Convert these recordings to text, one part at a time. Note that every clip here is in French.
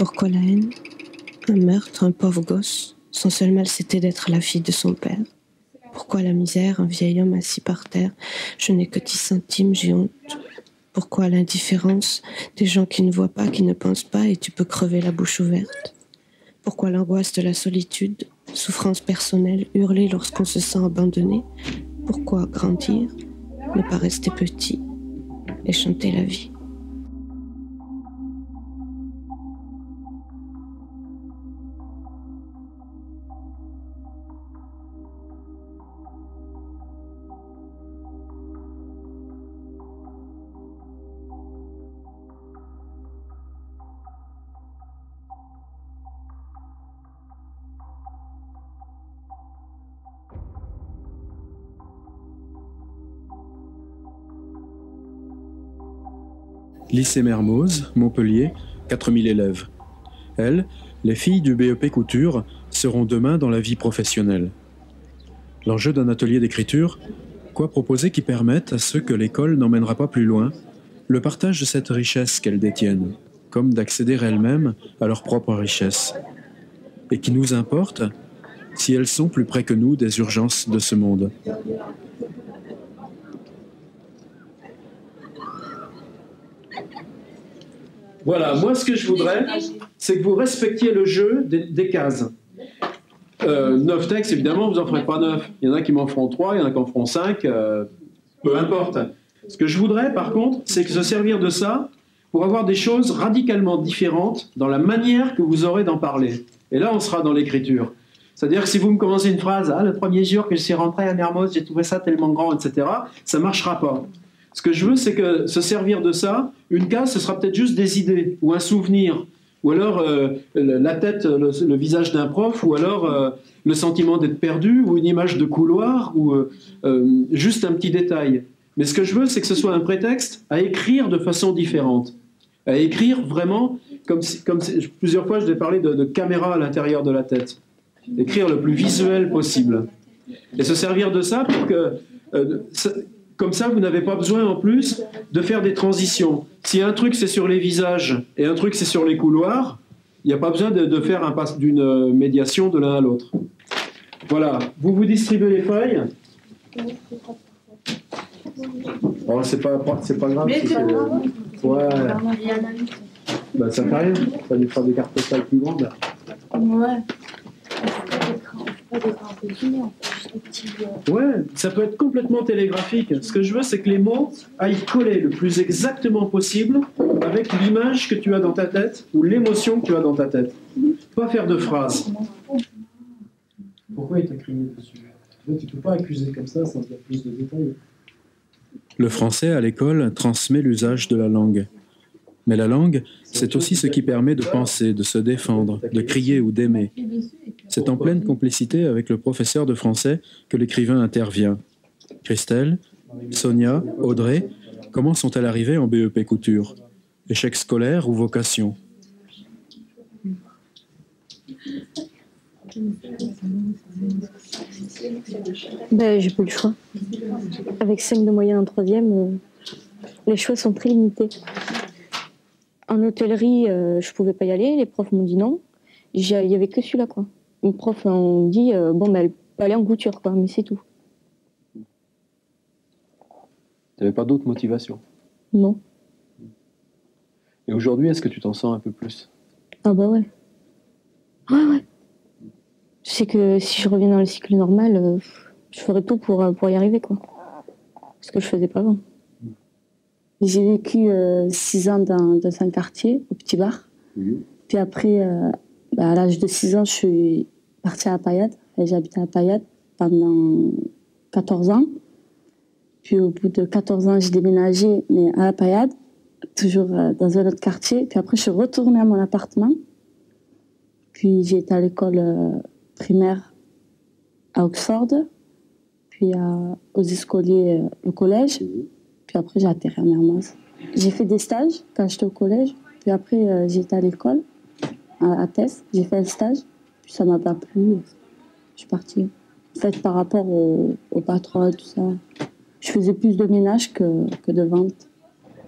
Pourquoi la haine? Un meurtre, un pauvre gosse. Son seul mal, c'était d'être la fille de son père. Pourquoi la misère? Un vieil homme assis par terre. Je n'ai que 10 centimes, j'ai honte. Pourquoi l'indifférence? Des gens qui ne voient pas, qui ne pensent pas, et tu peux crever la bouche ouverte. Pourquoi l'angoisse de la solitude? Souffrance personnelle, hurler lorsqu'on se sent abandonné. Pourquoi grandir? Ne pas rester petit et chanter la vie. Lycée Mermoz, Montpellier, 4000 élèves. Elles, les filles du BEP Couture, seront demain dans la vie professionnelle. L'enjeu d'un atelier d'écriture, quoi proposer qui permette à ceux que l'école n'emmènera pas plus loin, le partage de cette richesse qu'elles détiennent, comme d'accéder elles-mêmes à leur propre richesse. Et qui nous importe si elles sont plus près que nous des urgences de ce monde. Voilà, moi ce que je voudrais, c'est que vous respectiez le jeu des cases. 9 textes, évidemment, vous n'en ferez pas 9. Il y en a qui m'en feront 3, il y en a qui en feront 5, peu importe. Ce que je voudrais, par contre, c'est que se servir de ça pour avoir des choses radicalement différentes dans la manière que vous aurez d'en parler. Et là, on sera dans l'écriture. C'est-à-dire que si vous me commencez une phrase, le premier jour que je suis rentré à Mermoz, j'ai trouvé ça tellement grand, etc., ça ne marchera pas. Ce que je veux, c'est que se servir de ça, une case, ce sera peut-être juste des idées, ou un souvenir, ou alors la tête, le visage d'un prof, ou alors le sentiment d'être perdu, ou une image de couloir, ou juste un petit détail. Mais ce que je veux, c'est que ce soit un prétexte à écrire de façon différente, à écrire vraiment, plusieurs fois je vais parler de caméra à l'intérieur de la tête, écrire le plus visuel possible, et se servir de ça pour que... comme ça, vous n'avez pas besoin en plus de faire des transitions. Si un truc c'est sur les visages et un truc c'est sur les couloirs, il n'y a pas besoin de faire d'une médiation de l'un à l'autre. Voilà, vous distribuez les feuilles. Oh, c'est pas grave. Mais c'est grave. Ouais. Bah, ça fait rien, ça lui fera des cartes postales plus grandes. Ouais. Ouais, ça peut être complètement télégraphique. Ce que je veux, c'est que les mots aillent coller le plus exactement possible avec l'image que tu as dans ta tête ou l'émotion que tu as dans ta tête. Pas faire de phrases. Pourquoi il t'a crié dessus? Tu ne peux pas accuser comme ça sans dire plus de détails. Le français à l'école transmet l'usage de la langue. Mais la langue, c'est aussi ce qui permet de penser, de se défendre, de crier ou d'aimer. C'est en pleine complicité avec le professeur de français que l'écrivain intervient. Christelle, Sonia, Audrey, comment sont-elles arrivées en BEP Couture? Échec scolaire ou vocation? J'ai pas eu le choix. Avec 5 de moyenne en 3e, les choix sont très limités. En hôtellerie, je pouvais pas y aller, les profs m'ont dit non. Il y avait que celui-là, quoi. Les profs ont dit, elle peut aller en couture, quoi, mais c'est tout. Tu n'avais pas d'autres motivations? Non. Et aujourd'hui, est-ce que tu t'en sens un peu plus? Ah bah ouais. Ouais. Je sais que si je reviens dans le cycle normal, je ferai tout pour y arriver, quoi. Ce que je faisais pas avant. J'ai vécu 6 ans dans un quartier, au Petit Bar. Puis après, à l'âge de 6 ans, je suis partie à Payade. J'ai habité à Payade pendant 14 ans. Puis au bout de 14 ans, j'ai déménagé, mais à Payade, toujours dans un autre quartier. Puis après, je suis retournée à mon appartement. Puis j'ai été à l'école primaire à Oxford. Puis aux Escoliers, le collège. Puis après, j'ai atterri à Mermoz. J'ai fait des stages quand j'étais au collège. Puis après, j'étais à l'école, à Tess. J'ai fait un stage. Puis ça m'a pas plu. Je suis partie. En fait, par rapport au patron et tout ça, je faisais plus de ménage que de vente.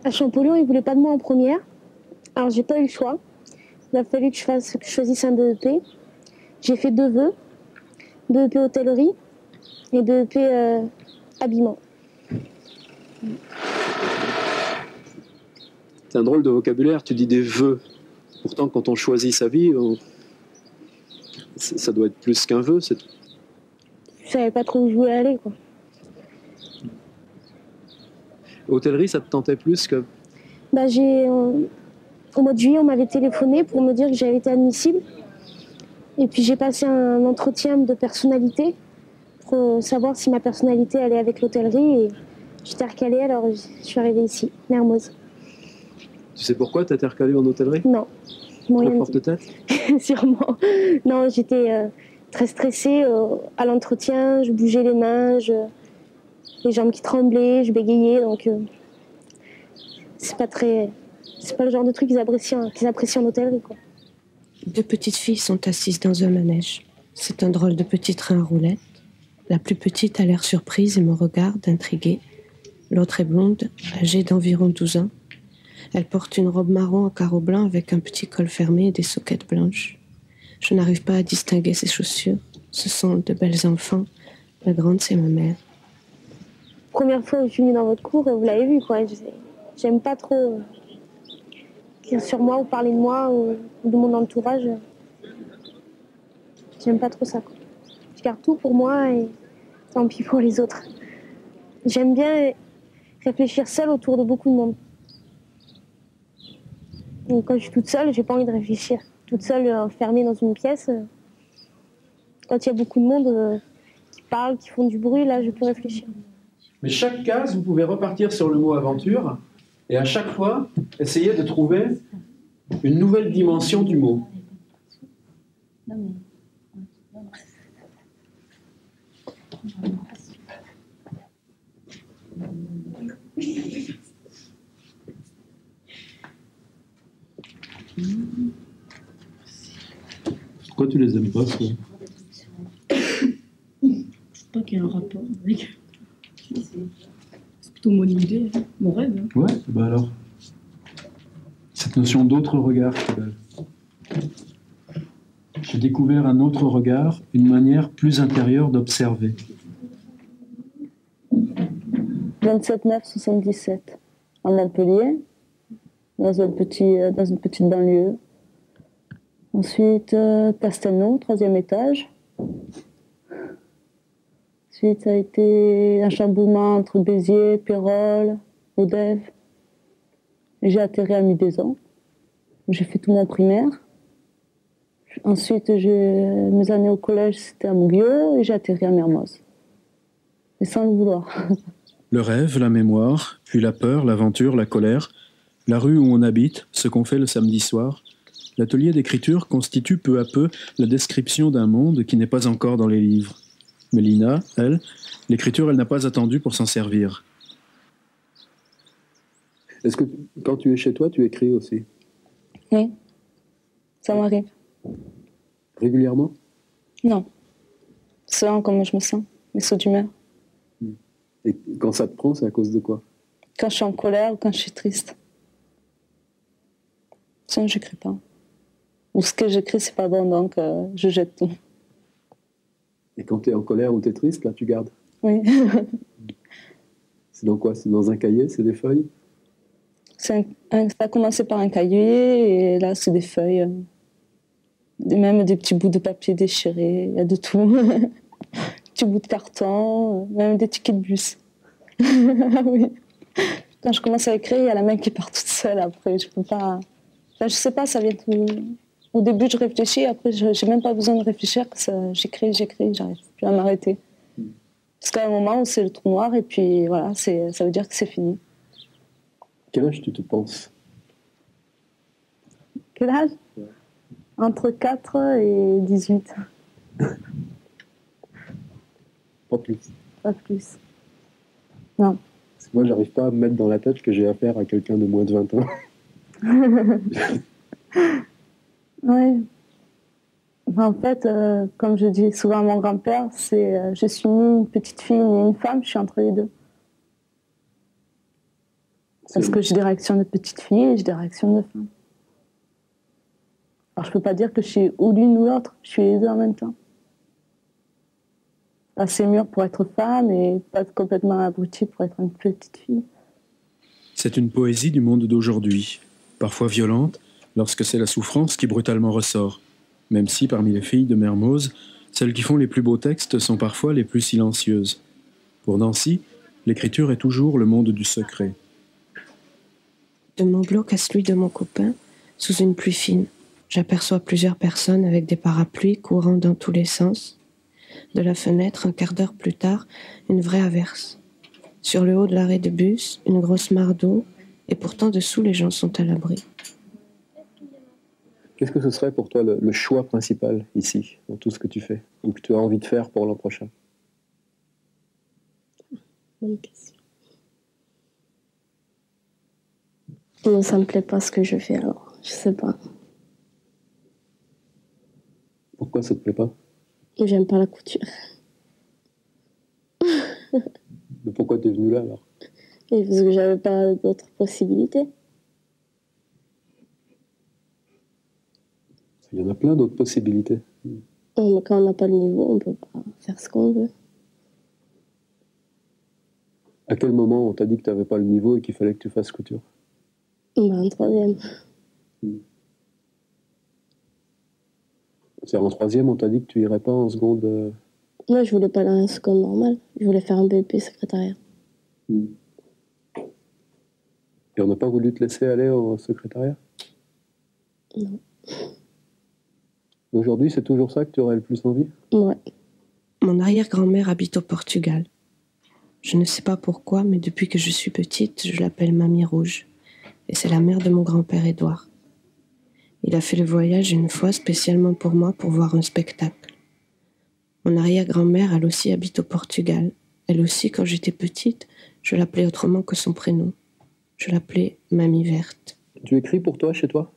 À Champollion, ils voulaient pas de moi en première. Alors, j'ai pas eu le choix. Il a fallu que je choisisse un BEP. J'ai fait 2 vœux. BEP hôtellerie et BEP habillement. C'est un drôle de vocabulaire, tu dis des vœux. Pourtant, quand on choisit sa vie, ça doit être plus qu'un vœu. Je savais pas trop où je voulais aller, quoi. Hôtellerie, ça te tentait plus que... Bah, au mois de juillet, on m'avait téléphoné pour me dire que j'avais été admissible. Et puis j'ai passé un entretien de personnalité pour savoir si ma personnalité allait avec l'hôtellerie. Et j'étais recalée, alors je suis arrivée ici, Mermoz. Tu sais pourquoi tu as été recalée en hôtellerie? Non. Trop forte tête? Sûrement. Non, j'étais très stressée à l'entretien. Je bougeais les mains, les jambes qui tremblaient, je bégayais. Donc c'est pas le genre de truc qu'ils apprécient en hôtellerie, quoi. 2 petites filles sont assises dans un manège. C'est un drôle de petit train à roulettes. La plus petite a l'air surprise et me regarde, intriguée. L'autre est blonde, âgée d'environ 12 ans. Elle porte une robe marron à carreaux blancs avec un petit col fermé et des soquettes blanches. Je n'arrive pas à distinguer ses chaussures. Ce sont de belles enfants. La grande, c'est ma mère. Première fois où je suis venue dans votre cours, vous l'avez vu, quoi. J'aime pas trop écrire sur moi ou parler de moi ou de mon entourage. J'aime pas trop ça, quoi. Je garde tout pour moi et tant pis pour les autres. J'aime bien réfléchir seule autour de beaucoup de monde. Donc quand je suis toute seule, j'ai pas envie de réfléchir. Toute seule, enfermée dans une pièce. Quand il y a beaucoup de monde qui parle, qui font du bruit, là, je peux réfléchir. Mais chaque case, vous pouvez repartir sur le mot aventure et à chaque fois, essayer de trouver une nouvelle dimension du mot. Pourquoi tu les aimes pas, toi? Je sais pas qu'il y a un rapport avec... C'est plutôt mon idée, mon rêve. Hein. Ouais, bah alors. Cette notion d'autre regard, c'est belle. J'ai découvert un autre regard, une manière plus intérieure d'observer. 27/9/77, en Montpellier, dans une petite banlieue. Ensuite, Castelnau, 3e étage. Ensuite, ça a été un chamboulement entre Béziers, Pérols, Odève. J'ai atterri à Mudaison. J'ai fait tout mon primaire. Ensuite, mes années au collège, c'était à Mouguiot et j'ai atterri à Mermoz. Et sans le vouloir. Le rêve, la mémoire, puis la peur, l'aventure, la colère, la rue où on habite, ce qu'on fait le samedi soir. L'atelier d'écriture constitue peu à peu la description d'un monde qui n'est pas encore dans les livres. Mélina, elle, l'écriture, elle n'a pas attendu pour s'en servir. Est-ce que quand tu es chez toi, tu écris aussi? Oui, ça m'arrive. Régulièrement? Non. Selon comment je me sens, mes sauts d'humeur. Et quand ça te prend, c'est à cause de quoi? Quand je suis en colère ou quand je suis triste. Sinon, j'écris pas. Ou ce que j'écris, c'est pas bon, donc je jette tout. Et quand tu es en colère ou tu es triste, là, tu gardes? Oui. C'est dans quoi? C'est dans un cahier? C'est des feuilles? Ça a commencé par un cahier, et là, c'est des feuilles. Même des petits bouts de papier déchirés, il y a de tout. Des petits bouts de carton, même des tickets de bus. Oui. Quand je commence à écrire, il y a la main qui part toute seule après. Je peux pas... Enfin, je sais pas, ça vient tout... Au début, je réfléchis, après, j'ai même pas besoin de réfléchir. J'écris, j'arrive plus à m'arrêter. Parce qu'à un moment où c'est le trou noir, et puis voilà, ça veut dire que c'est fini. Quel âge tu te penses? Quel âge? Ouais. Entre 4 et 18. Pas plus. Pas plus. Non. Parce que moi, j'arrive pas à me mettre dans la tête que j'ai affaire à quelqu'un de moins de 20 ans. Oui. En fait, comme je dis souvent à mon grand-père, je suis ni une petite fille ni une femme, je suis entre les deux. Parce que j'ai des réactions de petite fille et j'ai des réactions de femme. Alors, je peux pas dire que je suis ou l'une ou l'autre, je suis les deux en même temps. Assez mûre pour être femme et pas complètement abrutie pour être une petite fille. C'est une poésie du monde d'aujourd'hui, parfois violente, lorsque c'est la souffrance qui brutalement ressort, même si parmi les filles de Mermoz, celles qui font les plus beaux textes sont parfois les plus silencieuses. Pour Nancy, l'écriture est toujours le monde du secret. De mon bloc à celui de mon copain, sous une pluie fine, j'aperçois plusieurs personnes avec des parapluies courant dans tous les sens. De la fenêtre, un quart d'heure plus tard, une vraie averse. Sur le haut de l'arrêt de bus, une grosse mare d'eau, et pourtant dessous, les gens sont à l'abri. Qu'est-ce que ce serait pour toi le choix principal ici, dans tout ce que tu fais, ou que tu as envie de faire pour l'an prochain? Bonne question. Non, ça me plaît pas ce que je fais alors, je sais pas. Pourquoi ça te plaît pas? J'aime pas la couture. Mais pourquoi tu es venu là alors? Et parce que j'avais pas d'autres possibilités. Il y en a plein d'autres possibilités. Mais quand on n'a pas le niveau, on peut pas faire ce qu'on veut. À quel moment on t'a dit que tu n'avais pas le niveau et qu'il fallait que tu fasses couture? En troisième. C'est en troisième, on t'a dit que tu irais pas en seconde. Moi, je voulais pas aller en seconde normale. Je voulais faire un BEP secrétariat. Et on n'a pas voulu te laisser aller au secrétariat? Non. Aujourd'hui, c'est toujours ça que tu aurais le plus envie? Ouais. Mon arrière-grand-mère habite au Portugal. Je ne sais pas pourquoi, mais depuis que je suis petite, je l'appelle Mamie Rouge. Et c'est la mère de mon grand-père Édouard. Il a fait le voyage une fois spécialement pour moi pour voir un spectacle. Mon arrière-grand-mère, elle aussi, habite au Portugal. Elle aussi, quand j'étais petite, je l'appelais autrement que son prénom. Je l'appelais Mamie Verte. Tu écris pour toi, chez toi?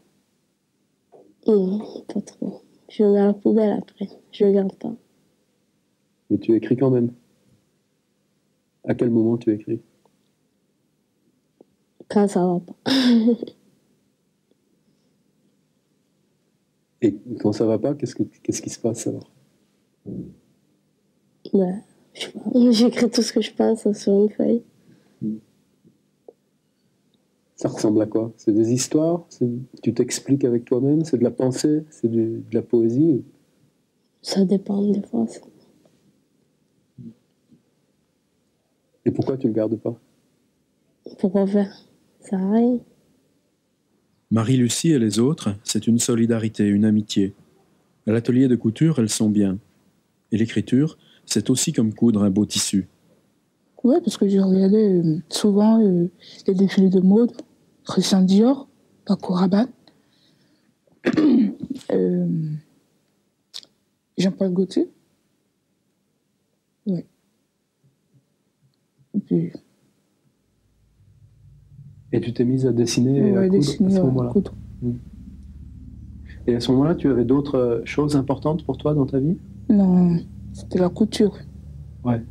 Non, pas trop. Je le mets à la poubelle après. Je le garde pas. Mais tu écris quand même? À quel moment tu écris? Quand ça va pas. Et quand ça va pas, qu'est-ce qui se passe alors? Ben, je sais pas. J'écris tout ce que je pense sur une feuille. Ça ressemble à quoi? C'est des histoires? Tu t'expliques avec toi-même? C'est de la pensée? C'est de la poésie? Ça dépend des fois. Et pourquoi tu le gardes pas? Pourquoi faire? Ça a rien. Marie-Lucie et les autres, c'est une solidarité, une amitié. À l'atelier de couture, elles sont bien. Et l'écriture, c'est aussi comme coudre un beau tissu. Oui, parce que je regardais souvent les défilés de mode, Christian Dior, Paco Rabanne, Jean-Paul Gaultier. Oui. Et tu t'es mise à dessiner à coudre à ce moment-là. Et à ce moment-là, tu avais d'autres choses importantes pour toi dans ta vie? Non, c'était la couture. Ouais.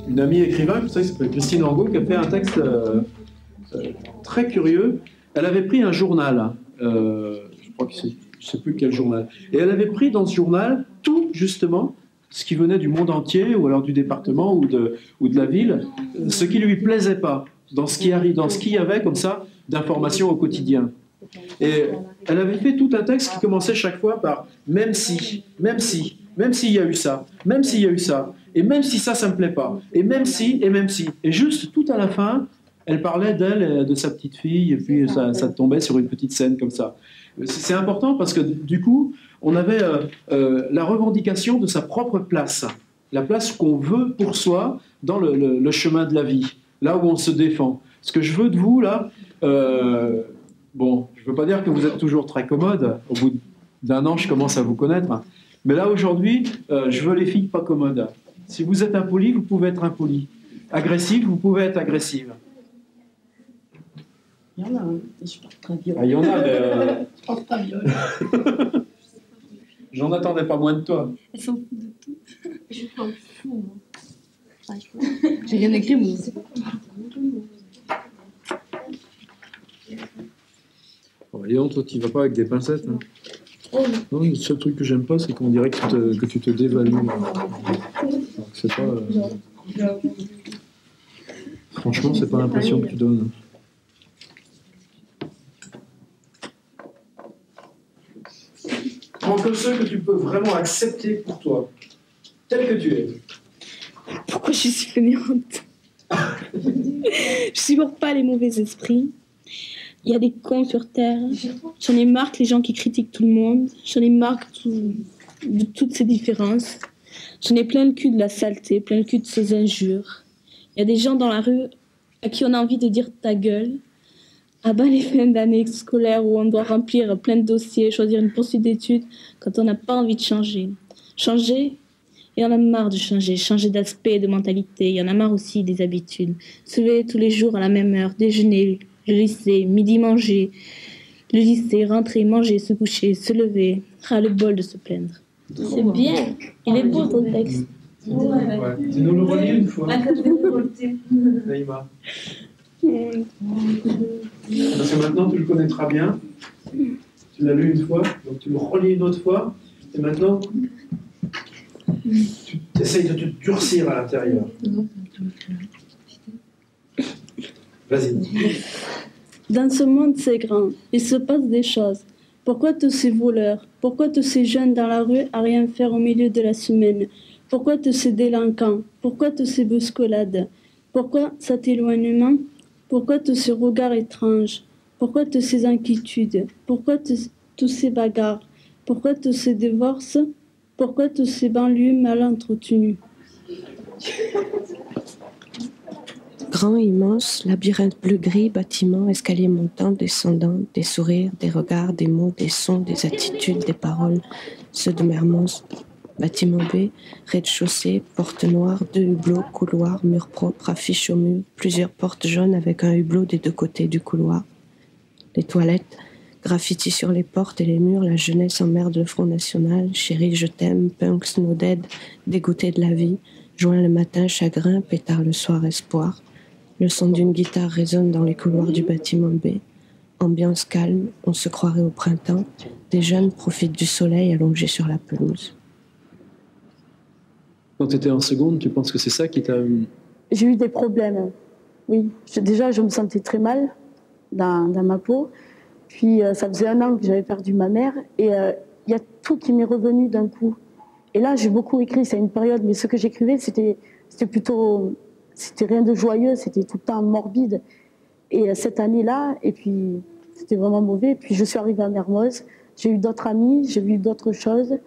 Une amie écrivain, vous savez, qui s'appelle Christine Angot, qui a fait un texte très curieux. Elle avait pris un journal, je crois que je ne sais plus quel journal, et elle avait pris dans ce journal tout, justement, ce qui venait du monde entier, ou alors du département, ou de la ville, ce qui ne lui plaisait pas, dans ce qu'il y avait, comme ça, d'informations au quotidien. Et elle avait fait tout un texte qui commençait chaque fois par « même si, même si ». Même s'il y a eu ça, même s'il y a eu ça, et même si ça me plaît pas, et même si, et même si. Et juste tout à la fin, elle parlait d'elle, de sa petite fille, et puis ça tombait sur une petite scène comme ça. C'est important parce que du coup, on avait la revendication de sa propre place, la place qu'on veut pour soi dans le chemin de la vie, là où on se défend. Ce que je veux de vous, là, bon, je ne veux pas dire que vous êtes toujours très commode, au bout d'un an, je commence à vous connaître, mais là, aujourd'hui, je veux les filles pas commodes. Si vous êtes impoli, vous pouvez être impoli. Agressif, vous pouvez être agressive. Il y en a, hein. Je porte pas viol. Ah, il y en a, mais... Je porte pas viol. J'en attendais pas moins de toi. Elles s'en foutent de tout. Je suis pas fou, moi. J'ai rien écrit, moi. Oh, Léon, toi, tu vas pas avec des pincettes. Hein. Non, le seul truc que j'aime pas, c'est qu'on dirait que tu te dévalues. Alors que c'est pas... Franchement, c'est pas l'impression que tu donnes. Prends que ceux que tu peux vraiment accepter pour toi, tel que tu es. Pourquoi je suis fainéante? Je supporte pas les mauvais esprits. Il y a des cons sur Terre. J'en ai marre que les gens qui critiquent tout le monde. J'en ai marre de toutes ces différences. J'en ai plein le cul de la saleté, plein le cul de ces injures. Il y a des gens dans la rue à qui on a envie de dire ta gueule. À bas les fins d'année scolaires où on doit remplir plein de dossiers, choisir une poursuite d'études quand on n'a pas envie de changer. Changer, il y en a marre de changer d'aspect, de mentalité. Il y en a marre aussi des habitudes. Se lever tous les jours à la même heure, déjeuner, le lycée, midi manger, le lycée, rentrer, manger, se coucher, se lever. Ras le bol de se plaindre. C'est bien, il est beau ton texte. Ouais. Tu nous le relis une fois. Naïma. Parce que maintenant tu le connaîtras bien. Tu l'as lu une fois, donc tu le relis une autre fois. Et maintenant, tu essayes de te durcir à l'intérieur. Vas-y. Dans ce monde, c'est grand. Il se passe des choses. Pourquoi tous ces voleurs? Pourquoi tous ces jeunes dans la rue à rien faire au milieu de la semaine? Pourquoi tous ces délinquants? Pourquoi tous ces bousculades? Pourquoi cet éloignement? Pourquoi tous ces regards étranges? Pourquoi toutes ces inquiétudes? Pourquoi tous ces bagarres? Pourquoi tous ces divorces? Pourquoi tous ces banlieues mal entretenues? Grand, immense, labyrinthe bleu-gris, bâtiments, escaliers montants, descendants, des sourires, des regards, des mots, des sons, des attitudes, des paroles, ceux de Mermoz. Bâtiment B, rez-de-chaussée, porte noire, 2 hublots, couloir, mur propre, affiche au mur, plusieurs portes jaunes avec un hublot des 2 côtés du couloir. Les toilettes, graffiti sur les portes et les murs, la jeunesse emmerde le Front National, chérie je t'aime, punks no dead, dégoûté de la vie, joint le matin, chagrin, pétard le soir, espoir. Le son d'une guitare résonne dans les couloirs du bâtiment B. Ambiance calme, on se croirait au printemps, des jeunes profitent du soleil allongé sur la pelouse. Quand tu étais en seconde, tu penses que c'est ça qui t'a... J'ai eu des problèmes, oui. Déjà, je me sentais très mal dans ma peau. Puis, ça faisait 1 an que j'avais perdu ma mère. Et il y a tout qui m'est revenu d'un coup. Et là, j'ai beaucoup écrit, c'est une période, mais ce que j'écrivais, c'était plutôt... C'était rien de joyeux, c'était tout le temps morbide. Et cette année-là, et puis, c'était vraiment mauvais. Puis, je suis arrivée à Mermoz. J'ai eu d'autres amis, j'ai vu d'autres choses.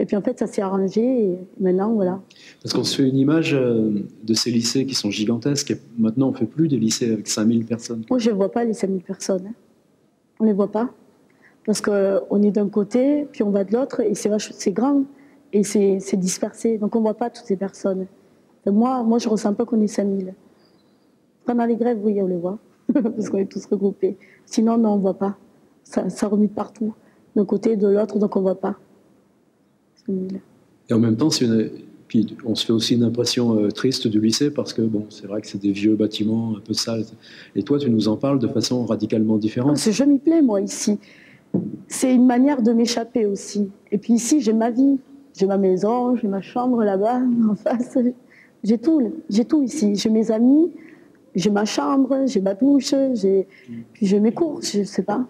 Et puis en fait, ça s'est arrangé et maintenant, voilà. Parce qu'on se fait une image de ces lycées qui sont gigantesques. Et maintenant, on ne fait plus des lycées avec 5000 personnes. Moi, je ne vois pas les 5000 personnes. Hein. On ne les voit pas. Parce qu'on est d'un côté, puis on va de l'autre, et c'est grand, et c'est dispersé. Donc on ne voit pas toutes ces personnes. Et moi, je ne ressens pas qu'on est 5000. Pendant les grèves, oui, on les voit. Parce qu'on est tous regroupés. Sinon, non, on ne voit pas. Ça remue partout. D'un côté, de l'autre, donc on ne voit pas. Et en même temps, puis on se fait aussi une impression triste du lycée parce que bon, c'est vrai que c'est des vieux bâtiments un peu sales. Et toi, tu nous en parles de façon radicalement différente. Parce que je m'y plais, moi, ici. C'est une manière de m'échapper aussi. Et puis ici, j'ai ma vie. J'ai ma maison, j'ai ma chambre là-bas, en face. J'ai tout ici. J'ai mes amis, j'ai ma chambre, j'ai ma douche, puis j'ai mes cours, je sais pas.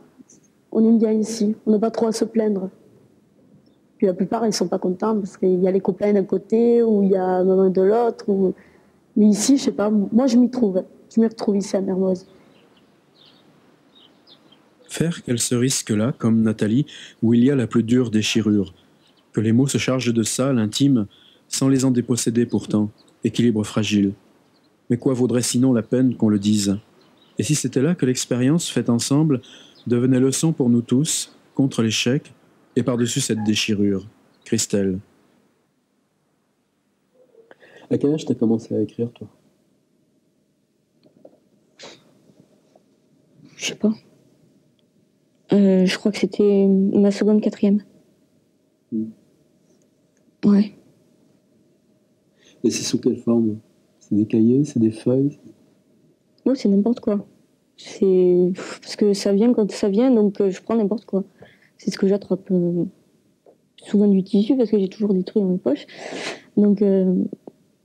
On aime bien ici. On n'a pas trop à se plaindre. Puis la plupart, ils ne sont pas contents parce qu'il y a les copains d'un côté ou il y a maman de l'autre. Mais ici, je ne sais pas, moi je m'y trouve. Je m'y retrouve ici à Mermoz. Faire qu'elle se risque là, comme Nathalie, où il y a la plus dure déchirure. Que les mots se chargent de ça, l'intime, sans les en déposséder pourtant, équilibre fragile. Mais quoi vaudrait sinon la peine qu'on le dise? Et si c'était là que l'expérience faite ensemble devenait leçon pour nous tous, contre l'échec, et par-dessus cette déchirure? Christelle. À quel âge t'as commencé à écrire, toi? Je sais pas. Je crois que c'était ma seconde, quatrième. Ouais. Et c'est sous quelle forme? C'est des cahiers, c'est des feuilles? Ouais, c'est n'importe quoi. C'est parce que ça vient quand ça vient, donc je prends n'importe quoi. C'est ce que j'attrape. Souvent du tissu, parce que j'ai toujours des trucs dans mes poches. Donc,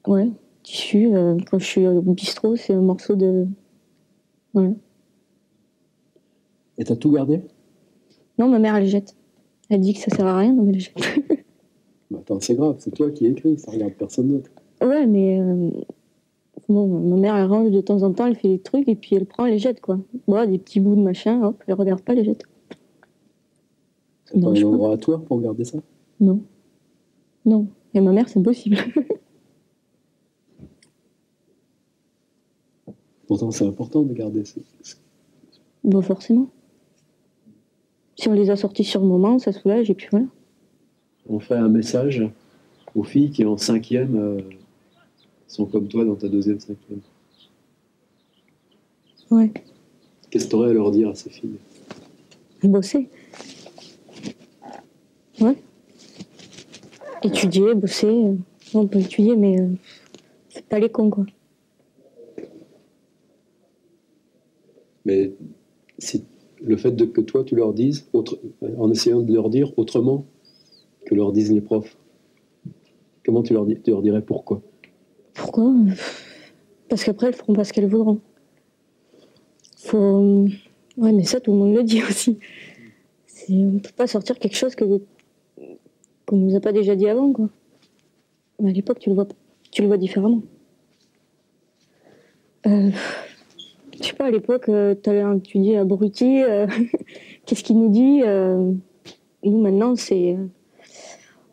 ouais, tissu. Quand je suis au bistrot, c'est un morceau de... Voilà. Et t'as tout gardé? Non, ma mère, elle les jette. Elle dit que ça sert à rien, donc elle les jette. Bah, attends, c'est grave, c'est toi qui écris, ça regarde personne d'autre. Ouais, mais... Bon, ma mère, elle range de temps en temps, elle fait des trucs, et puis elle prend, elle les jette, quoi. Bon, des petits bouts de machin, hop, elle regarde pas, elle les jette. C'est pas un endroit à toi pour garder ça? Non. Non. Et ma mère, c'est impossible. Pourtant, c'est important de garder ça. Bon, forcément. Si on les a sortis sur le moment, ça soulage, et puis voilà. On fait un message aux filles qui, en 5e, sont comme toi dans ta 2e, 5e. Ouais. Qu'est-ce que t'aurais à leur dire à ces filles? Bosser. Ouais. Étudier, bosser. On peut étudier, mais c'est pas les cons, quoi. Mais si le fait que toi, tu leur dises, en essayant de leur dire autrement que leur disent les profs, comment tu leur dirais pourquoi? Pourquoi? Parce qu'après, elles feront pas ce qu'elles voudront. Faut... Ouais, mais ça, tout le monde le dit aussi. On peut pas sortir quelque chose qu'on nous a pas déjà dit avant, quoi. Mais à l'époque, tu le vois différemment. Je sais pas, à l'époque, tu dis abruti, qu'est-ce qu'il nous dit? Nous, maintenant, c'est...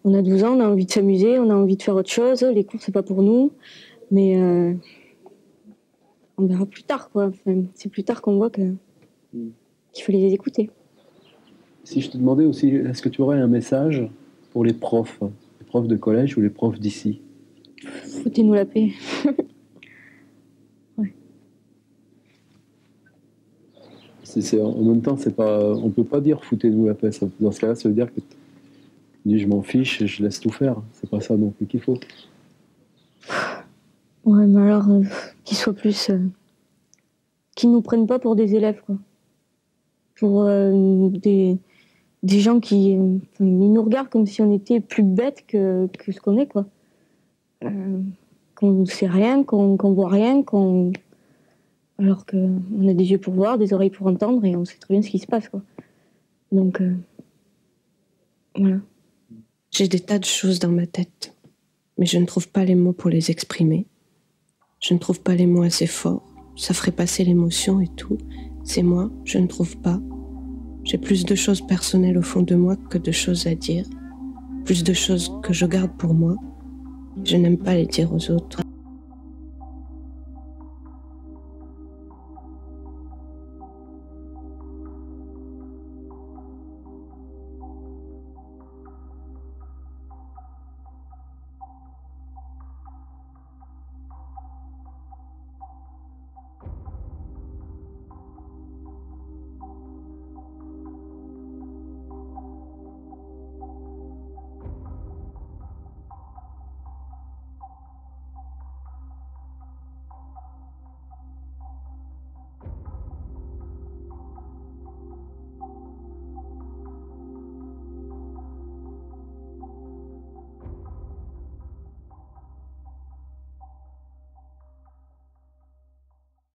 on a 12 ans, on a envie de s'amuser, on a envie de faire autre chose, les cours, c'est pas pour nous, mais on verra plus tard, quoi. Enfin, c'est plus tard qu'on voit qu'il faut les écouter. Si je te demandais aussi, est-ce que tu aurais un message pour les profs de collège ou les profs d'ici? Foutez-nous la paix. Ouais. En même temps, c'est pas, on peut pas dire foutez-nous la paix. Dans ce cas-là, ça veut dire que tu dis je m'en fiche et je laisse tout faire. C'est pas ça non plus qu'il faut. Ouais, mais alors qu'ils soient plus... qu'ils nous prennent pas pour des élèves, quoi. Pour des gens qui... ils nous regardent comme si on était plus bêtes que ce qu'on est, quoi. Qu'on ne sait rien, qu'on voit rien, alors qu'on a des yeux pour voir, des oreilles pour entendre, et on sait très bien ce qui se passe, quoi. Donc, voilà. J'ai des tas de choses dans ma tête, mais je ne trouve pas les mots pour les exprimer. Je ne trouve pas les mots assez forts. Ça ferait passer l'émotion et tout. C'est moi, je ne trouve pas. J'ai plus de choses personnelles au fond de moi que de choses à dire. Plus de choses que je garde pour moi. Je n'aime pas les dire aux autres.